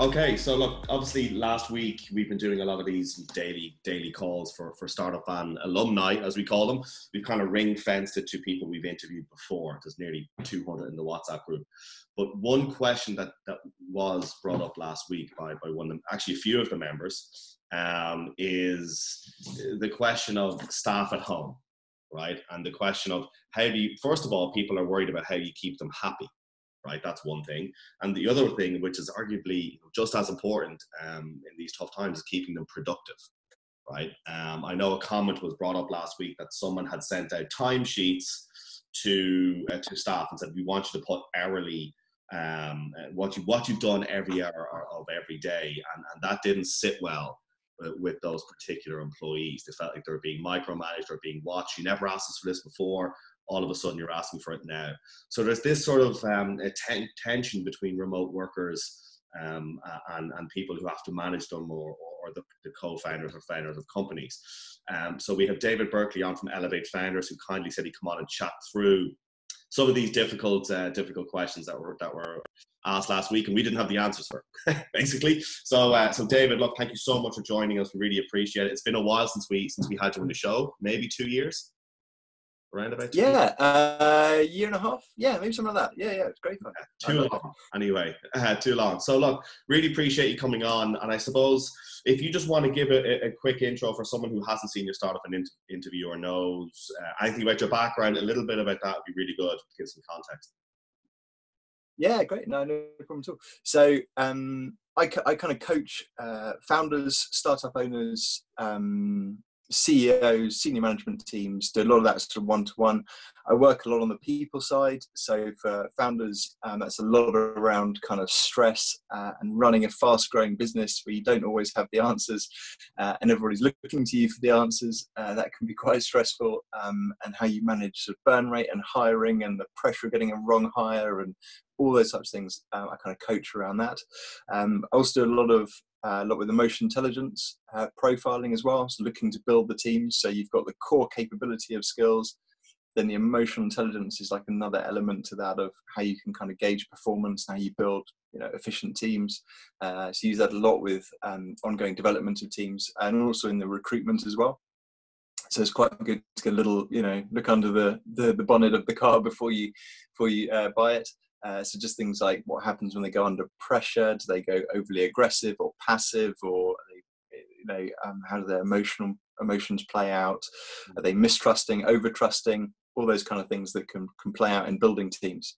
Okay, so look, obviously last week we've been doing a lot of these daily calls for Startup Van alumni, as we call them. We've kind of ring fenced it to people we've interviewed before. There's nearly 200 in the WhatsApp group. But one question that was brought up last week by one of them, actually a few of the members, is the question of staff at home, right? And the question of how do you, first of all, people are worried about how you keep them happy. Right, that's one thing. And the other thing, which is arguably just as important in these tough times, is keeping them productive. Right. I know a comment was brought up last week that someone had sent out timesheets to staff and said, we want you to put hourly what you've done every hour of every day, and that didn't sit well with those particular employees. They felt like they were being micromanaged or being watched. You never asked us for this before. All of a sudden you're asking for it now. So there's this sort of tension between remote workers and people who have to manage them, or the co-founders or founders of companies. So we have David Berkeley on from Elevate Founders, who kindly said he'd come on and chat through some of these difficult questions that were asked last week, and we didn't have the answers for, basically. So David, look, thank you so much for joining us. We really appreciate it. It's been a while since we had you on the show, maybe 2 years. Around about 2 years? A year and a half. Yeah, maybe something like that. Yeah, it's great fun. Too long. Anyway, too long. So look, really appreciate you coming on. And I suppose if you just want to give a quick intro for someone who hasn't seen your startup and interview or knows anything about your background, a little bit about that would be really good to give some context. Yeah, great. No problem at all. So I kind of coach founders, startup owners, CEOs, senior management teams, do a lot of that sort of one-to-one. I work a lot on the people side. So for founders, that's a lot around kind of stress and running a fast-growing business where you don't always have the answers and everybody's looking to you for the answers. That can be quite stressful, and how you manage sort of burn rate and hiring and the pressure of getting a wrong hire and all those types of things. I kind of coach around that. I also do a lot with emotional intelligence, profiling as well. So looking to build the teams. So you've got the core capability of skills. Then the emotional intelligence is like another element to that, of how you can kind of gauge performance, how you build, efficient teams. So use that a lot with ongoing development of teams, and also in the recruitment as well. So it's quite good to get a little, look under the bonnet of the car before you buy it. So just things like what happens when they go under pressure. Do they go overly aggressive or passive, or how do their emotions play out? Are they mistrusting, over-trusting? All those kind of things that can play out in building teams.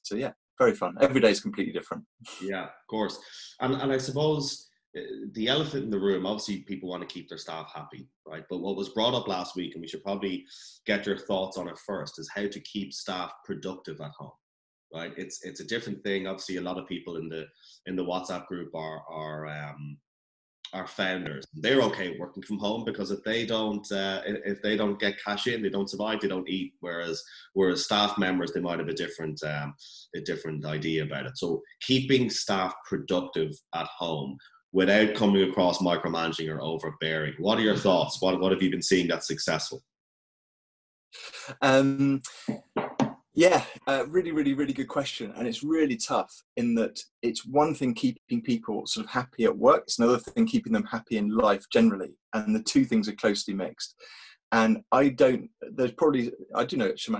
So yeah, very fun. Every day is completely different. Yeah, of course. And I suppose the elephant in the room, obviously people want to keep their staff happy, right? But what was brought up last week, and we should probably get your thoughts on it first, is how to keep staff productive at home. Right, it's a different thing. Obviously, a lot of people in the WhatsApp group are founders. They're okay working from home because if they don't get cash in, they don't survive. They don't eat. Whereas staff members, they might have a different idea about it. So keeping staff productive at home without coming across micromanaging or overbearing. What are your thoughts? What have you been seeing that's successful? Yeah, really, really, really good question. And it's really tough in that it's one thing keeping people sort of happy at work. It's another thing keeping them happy in life generally. And the two things are closely mixed. And I do know some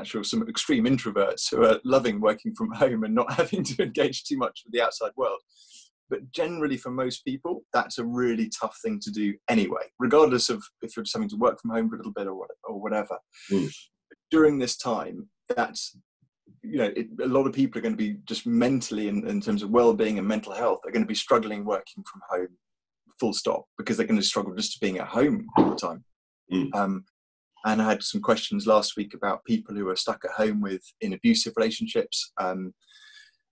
extreme introverts who are loving working from home and not having to engage too much with the outside world. But generally for most people, that's a really tough thing to do anyway, regardless of if you're just having to work from home for a little bit or whatever. Mm. During this time, that's, a lot of people are going to be just mentally, in terms of well-being and mental health, are going to be struggling working from home, full stop, because they're going to struggle just being at home all the time. Mm. And I had some questions last week about people who are stuck at home in abusive relationships,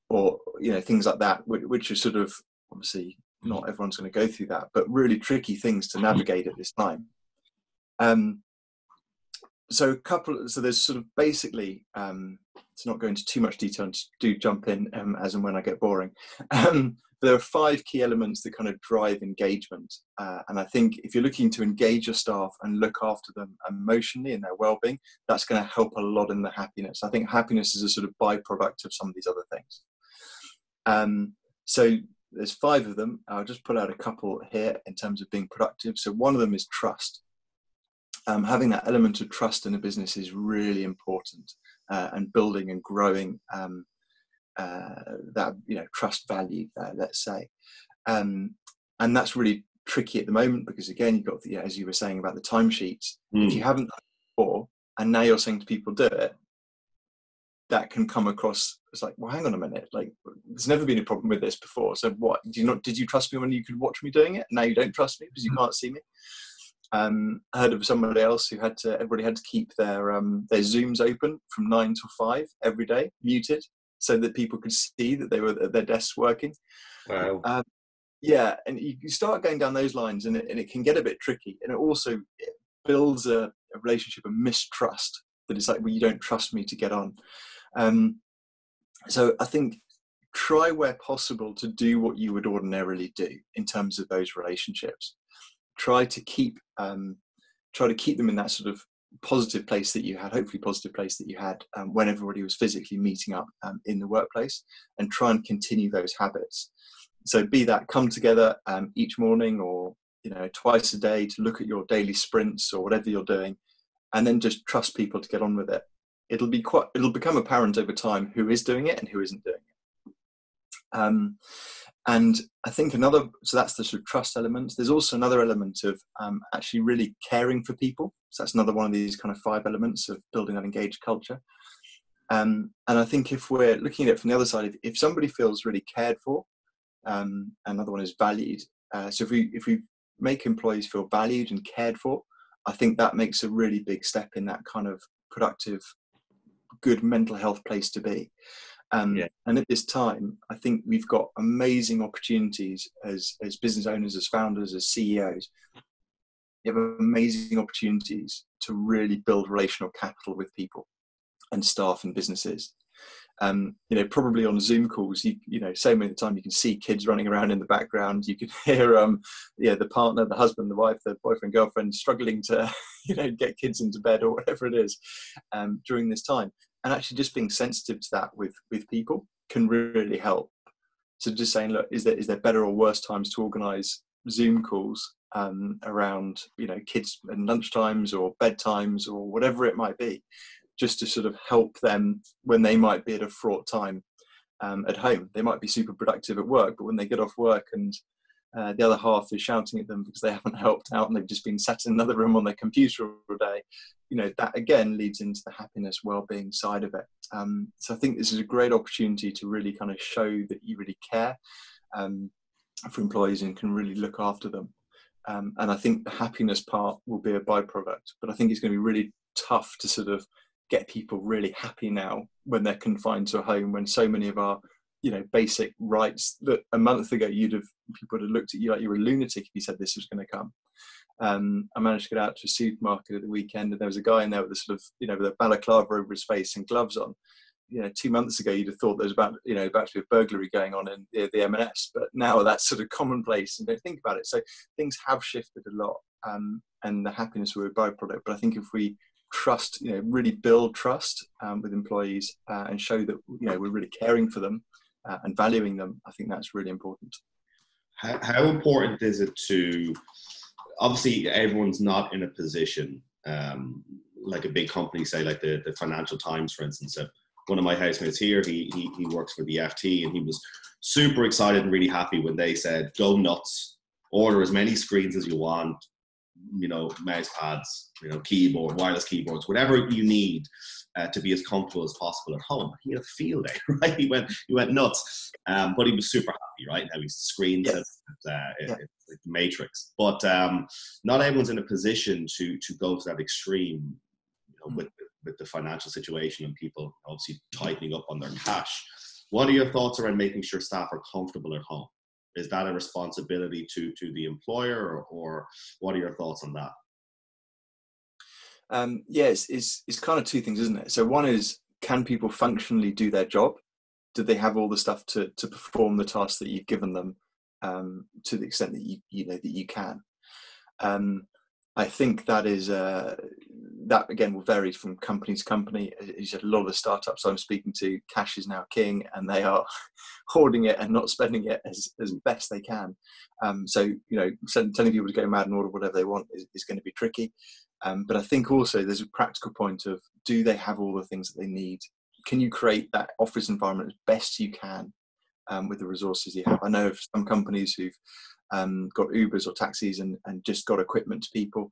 or things like that, which are sort of, obviously not everyone's going to go through that, but really tricky things to navigate at this time. So there's sort of basically, to not go into too much detail, and do jump in as and when I get boring. There are 5 key elements that kind of drive engagement. And I think if you're looking to engage your staff and look after them emotionally and their well-being, that's going to help a lot in the happiness. I think happiness is a sort of byproduct of some of these other things. So there's 5 of them. I'll just pull out a couple here in terms of being productive. So one of them is trust. Having that element of trust in a business is really important, and building and growing that, trust value, let's say. And that's really tricky at the moment because, again, you've got as you were saying about the timesheets. If you haven't done it before and now you're saying to people do it, that can come across as like, well, hang on a minute, like there's never been a problem with this before. So what, did you trust me when you could watch me doing it? Now you don't trust me because you can't see me. I heard of somebody else who everybody had to keep their Zooms open from 9 till 5 every day, muted, so that people could see that they were at their desks working. Wow. Yeah, and you start going down those lines, and it can get a bit tricky, and it builds a relationship of mistrust, that it's like, well, you don't trust me to get on. So I think try where possible to do what you would ordinarily do in terms of those relationships. Try to keep them in that sort of positive place that you had, hopefully positive place that you had when everybody was physically meeting up in the workplace, and try and continue those habits. So be that come together each morning or twice a day to look at your daily sprints or whatever you're doing, and then just trust people to get on with it. It'll become apparent over time who is doing it and who isn't doing it. And I think so that's the sort of trust element. There's also another element of actually really caring for people. So that's another one of these kind of 5 elements of building an engaged culture. And I think if we're looking at it from the other side, if somebody feels really cared for, another one is valued. So if we make employees feel valued and cared for, I think that makes a really big step in that kind of productive, good mental health place to be. And at this time, I think we've got amazing opportunities as business owners, as founders, as CEOs. You have amazing opportunities to really build relational capital with people and staff and businesses. Probably on Zoom calls, so many of the time you can see kids running around in the background. You can hear, the partner, the husband, the wife, the boyfriend, girlfriend struggling to, get kids into bed or whatever it is during this time. And actually just being sensitive to that with people can really help. So just saying, look, is there better or worse times to organise Zoom calls around, kids and lunchtimes or bedtimes or whatever it might be, just to sort of help them when they might be at a fraught time at home. They might be super productive at work, but when they get off work and the other half is shouting at them because they haven't helped out and they've just been sat in another room on their computer all day, that again leads into the happiness, well-being side of it. So I think this is a great opportunity to really kind of show that you really care for employees and can really look after them. And I think the happiness part will be a byproduct, but I think it's going to be really tough to sort of get people really happy now when they're confined to a home, when so many of our basic rights that a month ago people would have looked at you like you were a lunatic if you said this was going to come. I managed to get out to a supermarket at the weekend, and there was a guy in there with a sort of with a balaclava over his face and gloves on. 2 months ago you'd have thought there was about to be a burglary going on in the M&S, but now that's sort of commonplace and don't think about it. So things have shifted a lot, and the happiness will be a byproduct. But I think if we trust, really build trust with employees and show that we're really caring for them and valuing them, I think that's really important. How important is it to, obviously everyone's not in a position like a big company, say like the Financial Times, for instance. One of my housemates here, he works for the FT, and he was super excited and really happy when they said, go nuts, order as many screens as you want, mouse pads, keyboard, wireless keyboards, whatever you need to be as comfortable as possible at home. He had a field day, right? He went nuts, but he was super happy, right? Now he's screens, Yes. It's like the Matrix. But not everyone's in a position to go to that extreme, with the financial situation and people obviously tightening up on their cash. What are your thoughts around making sure staff are comfortable at home? Is that a responsibility to the employer, or what are your thoughts on that? Yes, it's kind of two things, isn't it? So one is, can people functionally do their job? Do they have all the stuff to perform the tasks that you've given them to the extent that you can? I think that is that again will vary from company to company. As you said, a lot of the startups I'm speaking to, cash is now king, and they are hoarding it and not spending it as best they can. So telling people to go mad and order whatever they want is going to be tricky. But I think also there's a practical point of, do they have all the things that they need? Can you create that office environment as best you can with the resources you have? I know of some companies who've got Ubers or taxis and just got equipment to people,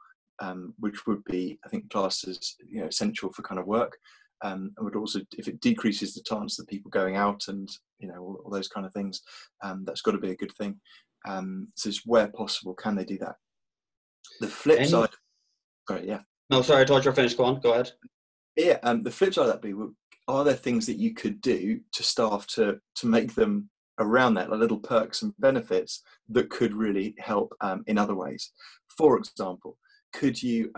which would be, I think, classed as essential for kind of work. And would also, if it decreases the chance that people going out and all those kind of things, that's got to be a good thing. So it's where possible, can they do that? The flip side, sorry, yeah. No, sorry, I thought you were finished. Go on, go ahead. Yeah, the flip side of that be, are there things that you could do to staff to make them around that, like little perks and benefits that could really help in other ways? For example, could you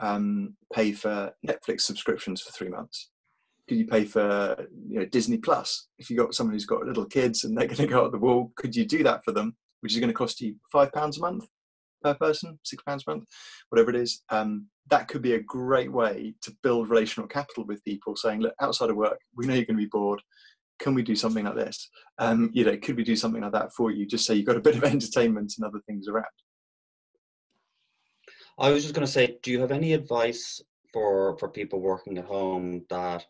pay for Netflix subscriptions for 3 months? Could you pay for Disney Plus? If you've got someone who's got little kids and they're going to go up the wall, could you do that for them, which is going to cost you £5 a month per person, £6 a month, whatever it is? That could be a great way to build relational capital with people, saying, look, outside of work, we know you're going to be bored. Can we do something like this? Could we do something like that for you, just so you've got a bit of entertainment and other things around? I was just going to say, do you have any advice for people working at home that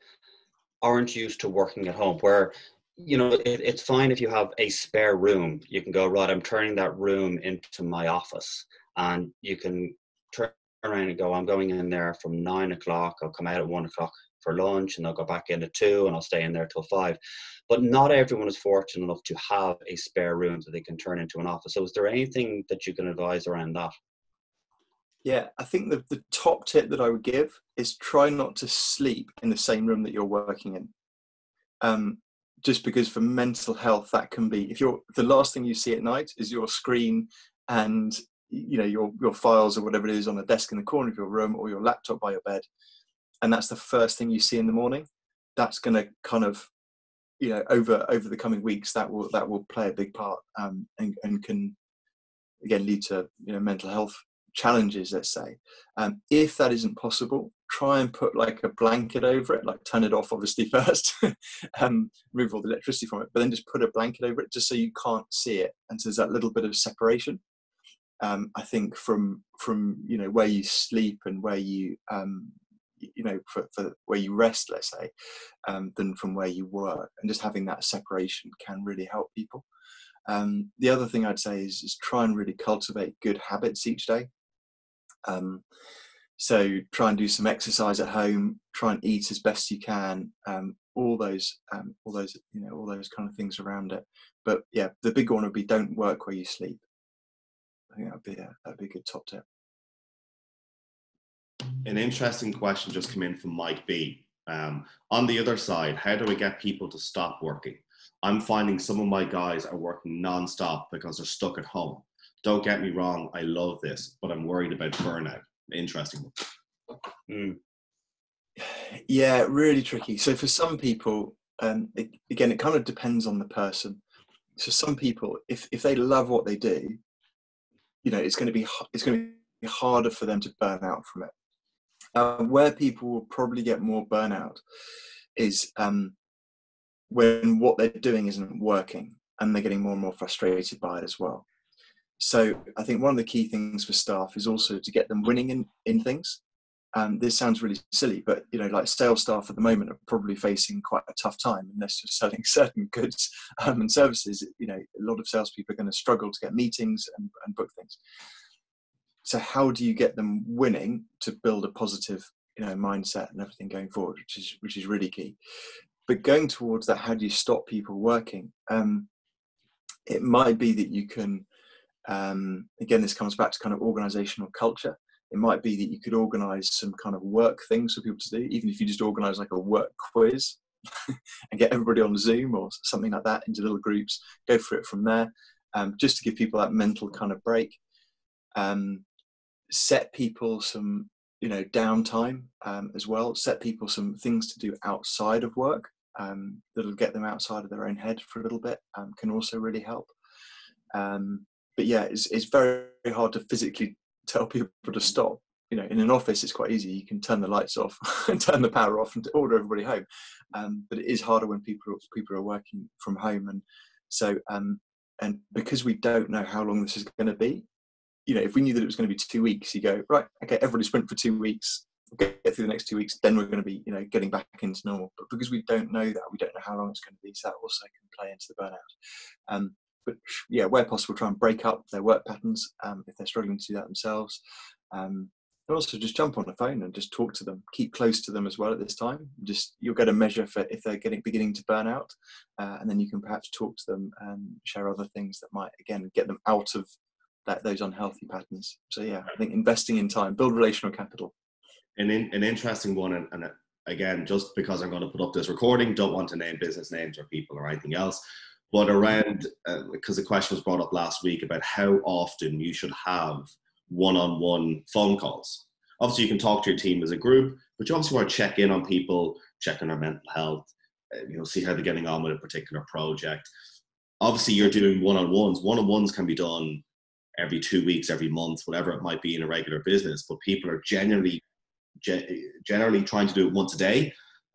aren't used to working at home, where it's fine if you have a spare room, you can go, right, I'm turning that room into my office, and you can turn around and go, I'm going in there from 9 o'clock, I'll come out at 1 o'clock for lunch, and I'll go back in at 2, and I'll stay in there till 5. But not everyone is fortunate enough to have a spare room that they can turn into an office. So is there anything that you can advise around that? Yeah, I think the top tip that I would give is try not to sleep in the same room that you're working in. Just because for mental health, that can be, if the last thing you see at night is your screen and your files or whatever it is on the desk in the corner of your room, or your laptop by your bed, and that's the first thing you see in the morning, that's going to kind of over the coming weeks, that will play a big part, and can again lead to mental health challenges, let's say. If that isn't possible, try and put like a blanket over it, like turn it off obviously first, remove all the electricity from it, but then just put a blanket over it just so you can't see it, and so there's that little bit of separation. I think from where you sleep and where you for where you rest, let's say, than from where you work, and just having that separation can really help people. The other thing I'd say is try and really cultivate good habits each day. So try and do some exercise at home, try and eat as best you can, all those kind of things around it. But yeah, the big one would be, don't work where you sleep. I think that'd be a good top tip. An interesting question just came in from Mike B. On the other side, how do I get people to stop working? I'm finding some of my guys are working non-stop because they're stuck at home. Don't get me wrong, I love this, but I'm worried about burnout. Interesting. Yeah, really tricky. So for some people, it kind of depends on the person. So some people, if they love what they do, it's going to be harder for them to burn out from it. Where people will probably get more burnout is when what they're doing isn't working, and they're getting more and more frustrated by it as well. So I think one of the key things for staff is also to get them winning in things. This sounds really silly, but like sales staff at the moment are probably facing quite a tough time unless you're selling certain goods and services. A lot of salespeople are going to struggle to get meetings and book things. So how do you get them winning to build a positive mindset and everything going forward, which is really key. But going towards that, how do you stop people working? It might be that you can, again, this comes back to kind of organizational culture. It might be that you could organize some kind of work things for people to do, even if you just organize like a work quiz and get everybody on Zoom or something like that into little groups, go for it from there, just to give people that mental kind of break. Set people some, downtime as well. Set people some things to do outside of work that'll get them outside of their own head for a little bit, can also really help. But yeah, it's very, very hard to physically tell people to stop. you know, in an office, it's quite easy. You can turn the lights off and turn the power off and order everybody home. But it is harder when people are working from home. And so, and because we don't know how long this is going to be, you know, if we knew that it was going to be 2 weeks, you go, right, okay, everybody sprint for 2 weeks, we'll get through the next 2 weeks, then we're going to be, you know, getting back into normal. But because we don't know that, we don't know how long it's going to be, so that also can play into the burnout. But yeah, where possible, try and break up their work patterns if they're struggling to do that themselves. And also just jump on the phone and just talk to them, keep close to them as well at this time. Just, you'll get a measure for if they're beginning to burn out, and then you can perhaps talk to them and share other things that might, again, get them out of those unhealthy patterns. So yeah, I think investing in time, build relational capital. An interesting one, and again, just because I'm going to put up this recording, don't want to name business names or people or anything else, but around, because the question was brought up last week about how often you should have one-on-one phone calls. Obviously, you can talk to your team as a group, but you also want to check in on people, check on their mental health, you know, see how they're getting on with a particular project. Obviously, you're doing one-on-ones. One-on-ones can be done every 2 weeks, every month, whatever it might be in a regular business, but people are generally trying to do it once a day,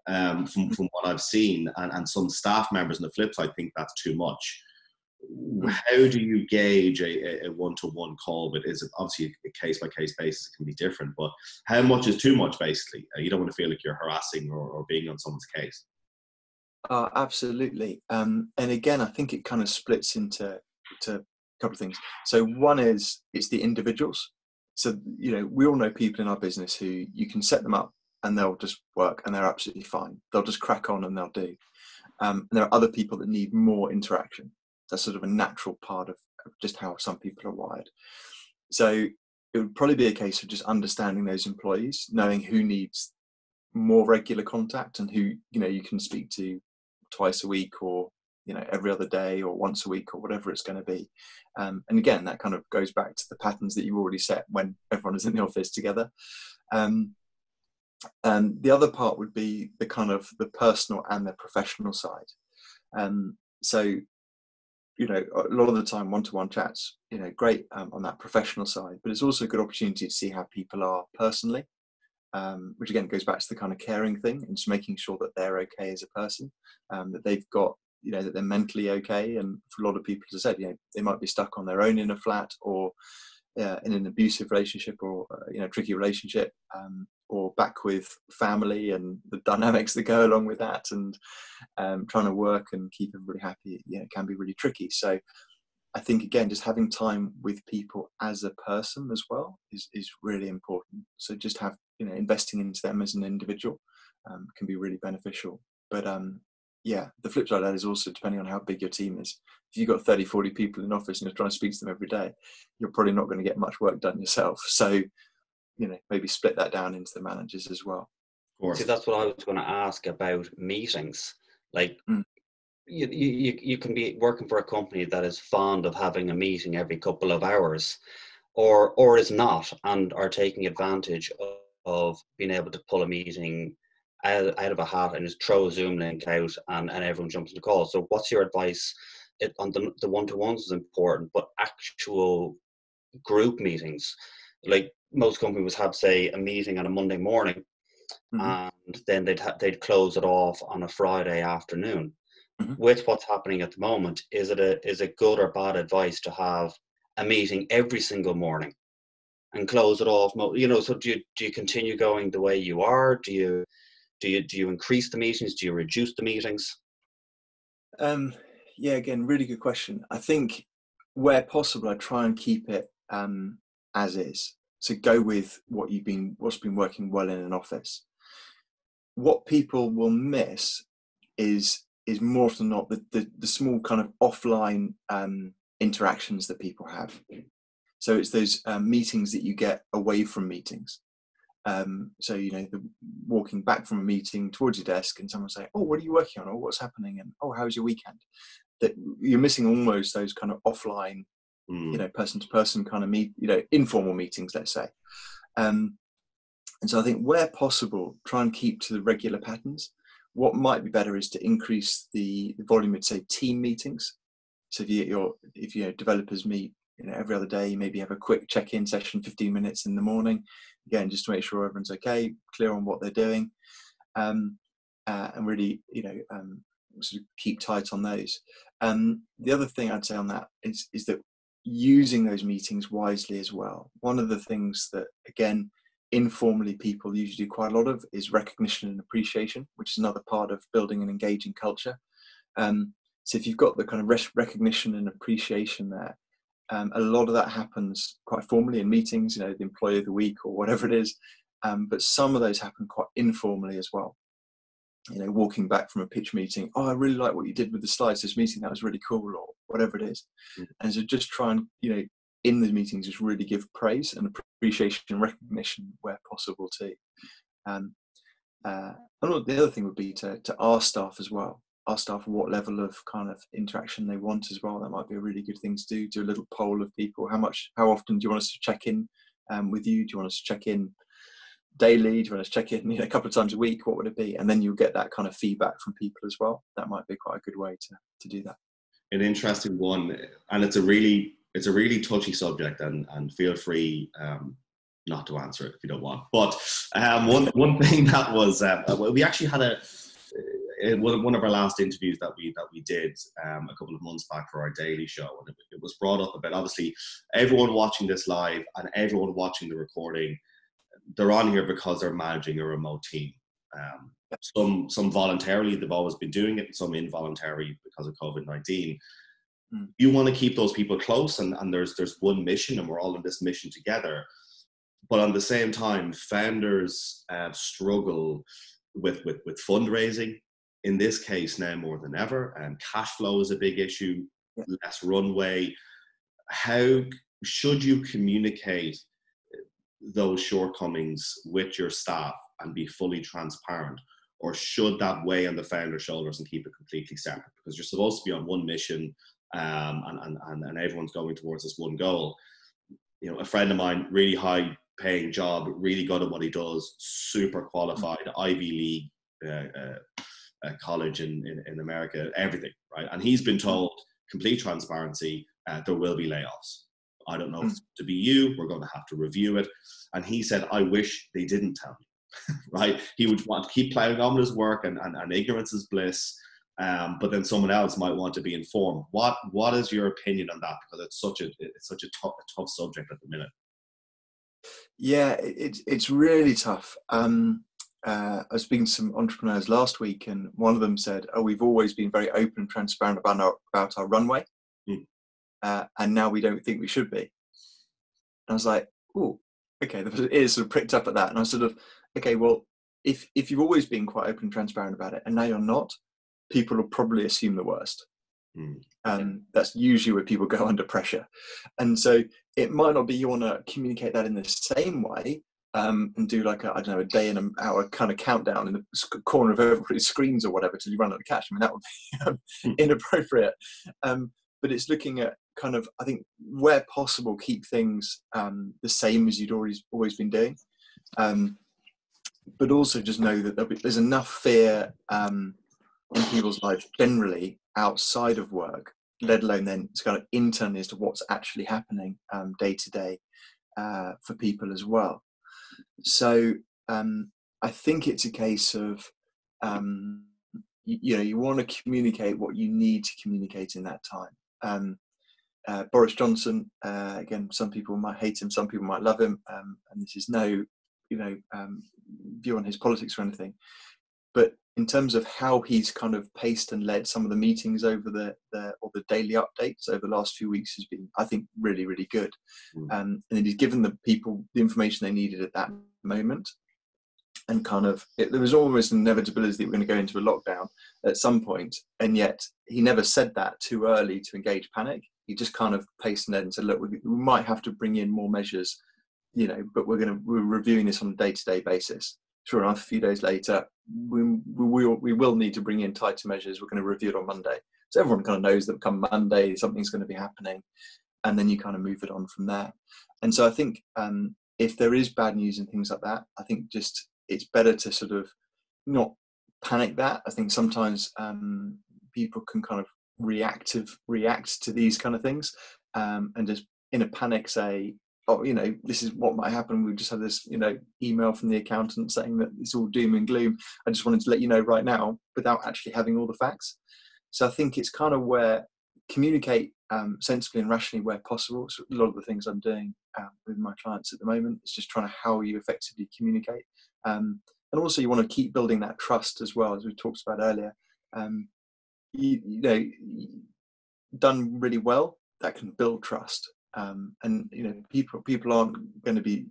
from what I've seen, and some staff members on the flip side think that's too much. How do you gauge a one-to-one call? But is it obviously a case-by-case basis? It can be different, but how much is too much? Basically, you don't want to feel like you're harassing or being on someone's case. Absolutely. And again, I think it kind of splits into a couple of things. So one is, it's the individuals. So, you know, we all know people in our business who you can set them up and they'll just work and they're absolutely fine. They'll just crack on and they'll do. And there are other people that need more interaction. That's sort of a natural part of just how some people are wired. So it would probably be a case of just understanding those employees, knowing who needs more regular contact and who, you know, you can speak to twice a week, or, you know, every other day, or once a week, or whatever it's going to be. And again, that kind of goes back to the patterns that you've already set when everyone is in the office together. And the other part would be the kind of the personal and the professional side. So, you know, a lot of the time, one-to-one chats, you know, great on that professional side, but it's also a good opportunity to see how people are personally, which again goes back to the kind of caring thing and just making sure that they're okay as a person, that they've got, you know, that they're mentally okay. And for a lot of people, as I said, you know, they might be stuck on their own in a flat, or in an abusive relationship, or you know, tricky relationship, or back with family and the dynamics that go along with that, and trying to work and keep everybody happy, you know, can be really tricky. So I think, again, just having time with people as a person as well is really important. So just have, you know, investing into them as an individual can be really beneficial. But yeah, the flip side of that is also depending on how big your team is. If you've got 30, 40 people in the office and you're trying to speak to them every day, you're probably not going to get much work done yourself. So, you know, maybe split that down into the managers as well. See, that's what I was going to ask about meetings. Like, you can be working for a company that is fond of having a meeting every couple of hours, or is not, and are taking advantage of being able to pull a meeting out of a hat and just throw a Zoom link out and everyone jumps on the call. So what's your advice? On the one-to-ones is important, but actual group meetings, like most companies have, say, a meeting on a Monday morning, and then they'd close it off on a Friday afternoon. With what's happening at the moment, is it good or bad advice to have a meeting every single morning and close it off? You know, so do you continue going the way you are? Do you increase the meetings? Do you reduce the meetings? Yeah, again, really good question. I think where possible, I try and keep it as is. So go with what's been working well in an office. What people will miss is more often than not the small kind of offline interactions that people have. So it's those meetings that you get away from meetings. So, you know, walking back from a meeting towards your desk and someone saying, "Oh, what are you working on?" Or "What's happening?" And "Oh, how was your weekend?" That you're missing almost those kind of offline, you know, person to person kind of informal meetings, let's say. And so I think where possible, try and keep to the regular patterns. What might be better is to increase the volume of, say, team meetings. So if you know, developers meet, every other day, maybe have a quick check-in session, 15 minutes in the morning, again, just to make sure everyone's okay, clear on what they're doing, and really, sort of keep tight on those. The other thing I'd say on that is that using those meetings wisely as well. One of the things that, again, informally people usually do quite a lot of is recognition and appreciation, which is another part of building an engaging culture. So if you've got the kind of recognition and appreciation there, a lot of that happens quite formally in meetings, the employee of the week or whatever it is, but some of those happen quite informally as well. Walking back from a pitch meeting, oh, I really like what you did with the slides this meeting, that was really cool, or whatever it is. And so just try and, in the meetings, just really give praise and appreciation and recognition where possible too. And the other thing would be to ask staff as well. Ask staff what level of kind of interaction they want as well. That might be a really good thing to do. Do a little poll of people. How often do you want us to check in with you? Do you want us to check in daily? Do you want us to check in a couple of times a week? What would it be? And then you'll get that kind of feedback from people as well. That might be quite a good way to do that. An interesting one, and it's a really touchy subject, and feel free not to answer it if you don't want. But one thing that was we actually had one of our last interviews that we did a couple of months back for our daily show, and it was brought up about, obviously, everyone watching this live and everyone watching the recording, they're on here because they're managing a remote team. Some voluntarily, they've always been doing it, and some involuntarily because of COVID-19. You want to keep those people close, and there's one mission, and we're all in this mission together. But at the same time, founders struggle with fundraising. In this case now more than ever, and cash flow is a big issue, less runway. How should you communicate those shortcomings with your staff and be fully transparent? Or should that weigh on the founder's shoulders and keep it completely separate? Because you're supposed to be on one mission, and everyone's going towards this one goal. A friend of mine, really high paying job, really good at what he does, super qualified, Ivy League college in America, everything, right? And he's been told, complete transparency, there will be layoffs. I don't know if it's to be you, we're going to have to review it. And he said, I wish they didn't tell me, right? He would want to keep plowing on with his work, and ignorance is bliss. But then someone else might want to be informed. What is your opinion on that? Because it's such a tough subject at the minute. Yeah, it's really tough. I was speaking to some entrepreneurs last week, and one of them said, "Oh, we've always been very open and transparent about our runway, and now we don't think we should be." And I was like, "Oh, okay." The ears sort of pricked up at that, and I was sort of, "Okay, well, if you've always been quite open and transparent about it, and now you're not, people will probably assume the worst." That's usually where people go under pressure, and so it might not be you want to communicate that in the same way. And do like a day and an hour kind of countdown in the corner of everybody's screens or whatever till you run out of cash. I mean, that would be inappropriate. But it's looking at kind of, I think, where possible, keep things the same as you'd always been doing. But also just know that there's enough fear in people's lives generally outside of work, let alone then it's kind of internally as to what's actually happening day to day for people as well. So I think it's a case of, you want to communicate what you need to communicate in that time. Boris Johnson, again, some people might hate him, some people might love him, and this is no, view on his politics or anything. But in terms of how he's kind of paced and led some of the meetings over the daily updates over the last few weeks has been, I think, really, really good. And then he's given the people the information they needed at that moment. And kind of, there was almost an inevitability that we're going to go into a lockdown at some point. And yet he never said that too early to engage panic. He just kind of paced and led and said, look, we might have to bring in more measures, but we're reviewing this on a day-to-day basis. Sure enough, a few days later, we will need to bring in tighter measures. We're going to review it on Monday. So everyone kind of knows that come Monday, something's going to be happening. And then you kind of move it on from there. And so I think if there is bad news and things like that, I think just it's better to sort of not panic that. I think sometimes people can kind of react to these kind of things and just in a panic say, oh, this is what might happen. We just had this, email from the accountant saying that it's all doom and gloom. I just wanted to let you know right now, without actually having all the facts. So I think it's kind of where communicate sensibly and rationally where possible. So a lot of the things I'm doing with my clients at the moment is just trying to how you effectively communicate. And also you want to keep building that trust as well, as we talked about earlier. Done really well, that can build trust. And people aren't going to be,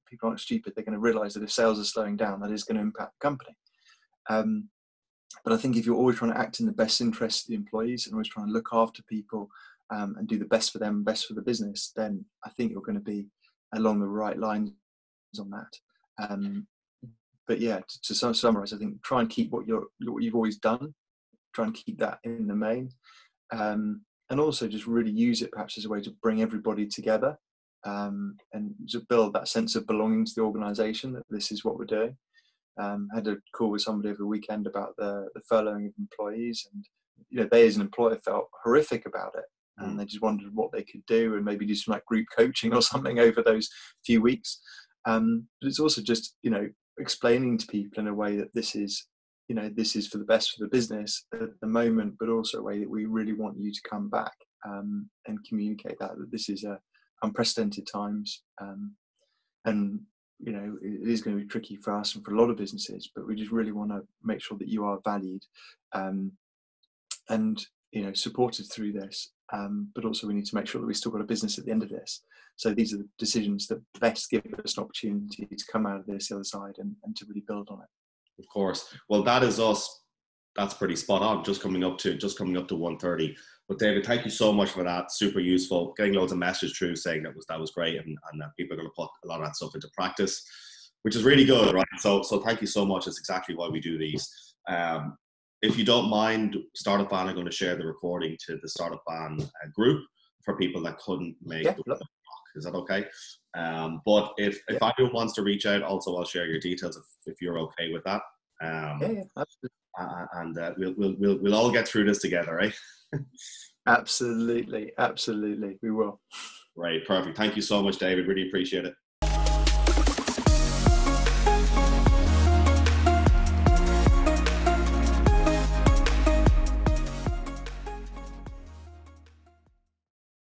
people aren't stupid. They're going to realize that if sales are slowing down, that is going to impact the company. But I think if you're always trying to act in the best interest of the employees and always trying to look after people and do the best for them, best for the business, then I think you're going to be along the right lines on that. But yeah, to summarize, I think try and keep what you've always done. Try and keep that in the main. And also just really use it perhaps as a way to bring everybody together and to build that sense of belonging to the organisation, that this is what we're doing. Had a call with somebody over the weekend about the furloughing of employees, and they as an employer felt horrific about it, and they just wondered what they could do and maybe do some like group coaching or something over those few weeks. But it's also just explaining to people in a way that this is for the best for the business at the moment, but also a way that we really want you to come back and communicate that this is unprecedented times. And it is going to be tricky for us and for a lot of businesses, but we just really want to make sure that you are valued and supported through this. But also we need to make sure that we still got a business at the end of this. So these are the decisions that best give us an opportunity to come out of this the other side and to really build on it. Of course. Well, that is us. That's pretty spot on. Just coming up to 1:30. But David, thank you so much for that. Super useful. Getting loads of messages through saying that was great, and people are going to put a lot of that stuff into practice, which is really good, right? So thank you so much. That's exactly why we do these. If you don't mind, Startup Van are going to share the recording to the Startup Van group for people that couldn't make the talk. Is that okay? But if anyone wants to reach out, also I'll share your details if you're okay with that. Absolutely. And we'll all get through this together, right? Absolutely, we will. Right, perfect. Thank you so much, David. Really appreciate it.